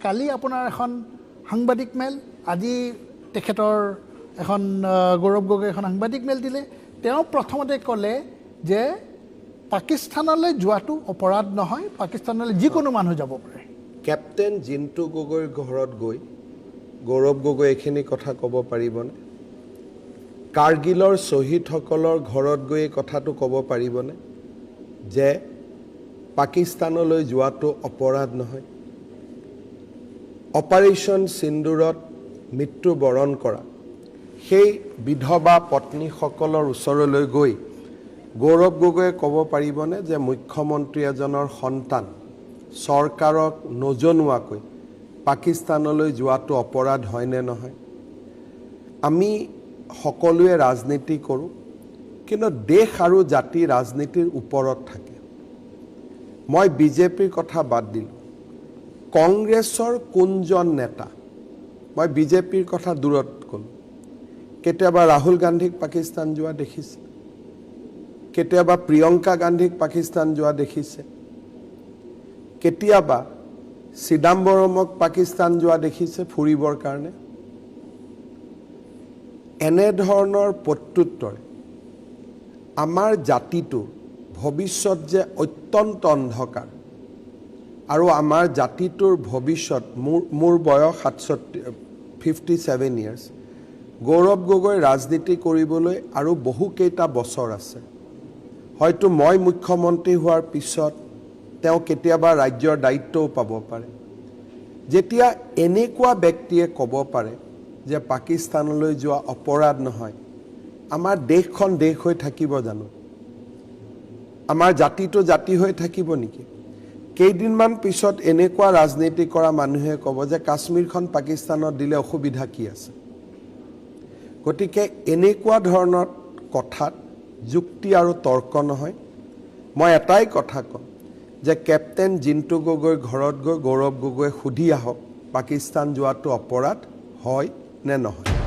কালি আপোনাৰ এখন সাংবাদিক মেল, আজি তেখেতৰ এখন গৌৰৱ গগৈ এখন সাংবাদিক মেল দিলে। তেওঁ প্ৰথমতে ক'লে যে পাকিস্তানলৈ যোৱাটো অপৰাধ নহয়, পাকিস্তানলৈ যিকোনো মানুহ যাব পাৰে। কেপ্টেইন জিন্তু গগৈৰ ঘৰত গৈ গৌৰৱ গগৈ এইখিনি কথা ক'ব পাৰিবনে? কাৰ্গিলৰ শ্বহীদসকলৰ ঘৰত গৈ এই কথাটো ক'ব পাৰিবনে যে পাকিস্তানলৈ যোৱাটো অপৰাধ নহয়? অপাৰেশ্যন সিন্দুৰত মৃত্যুবৰণ কৰা সেই বিধৱা পত্নীসকলৰ ওচৰলৈ গৈ গৌৰৱ গগৈয়ে ক'ব পাৰিবনে যে মুখ্যমন্ত্ৰী এজনৰ সন্তান চৰকাৰক নজনোৱাকৈ পাকিস্তানলৈ যোৱাটো অপৰাধ হয়নে নহয়? আমি সকলোৱে ৰাজনীতি কৰোঁ, কিন্তু দেশ আৰু জাতি ৰাজনীতিৰ ওপৰত থাকে। মই বিজেপিৰ কথা বাদ দিলোঁ, কংগ্ৰেছৰ কোনজন নেতা, মই বিজেপিৰ কথা দূৰত ক'লোঁ, কেতিয়াবা ৰাহুল গান্ধীক পাকিস্তান যোৱা দেখিছে? কেতিয়াবা প্ৰিয়ংকা গান্ধীক পাকিস্তান যোৱা দেখিছে? কেতিয়াবা চিদাম্বৰমক পাকিস্তান যোৱা দেখিছে ফুৰিবৰ কাৰণে? এনেধৰণৰ প্ৰত্যুত্তৰে আমাৰ জাতিটোৰ ভৱিষ্যত যে অত্যন্ত অন্ধকাৰ, আৰু আমাৰ জাতিটোৰ ভৱিষ্যত, মোৰ বয়স 57 ইয়াৰ্ছ, গৌৰৱ গগৈ ৰাজনীতি কৰিবলৈ আৰু বহুকেইটা বছৰ আছে। হয়তো মই মুখ্যমন্ত্ৰী হোৱাৰ পিছত তেওঁ কেতিয়াবা ৰাজ্যৰ দায়িত্বও পাব পাৰে। যেতিয়া এনেকুৱা ব্যক্তিয়ে ক'ব পাৰে যে পাকিস্তানলৈ যোৱা অপৰাধ নহয়, আমাৰ দেশখন দেশ হৈ থাকিব জানো? আমাৰ জাতিটো জাতি হৈ থাকিব নেকি? কেইদিনমান পিছত এনেকুৱা ৰাজনীতি কৰা মানুহে ক'ব যে কাশ্মীৰখন পাকিস্তানত দিলে অসুবিধা কি আছে? গতিকে এনেকুৱা ধৰণৰ কথাত যুক্তি আৰু তৰ্ক নহয়। মই এটাই কথা ক'ম যে কেপ্টেইন জিন্তু গগৈৰ ঘৰত গৈ গৌৰৱ গগৈয়ে সুধি আহক পাকিস্তান যোৱাটো অপৰাধ হয় নে নহয়।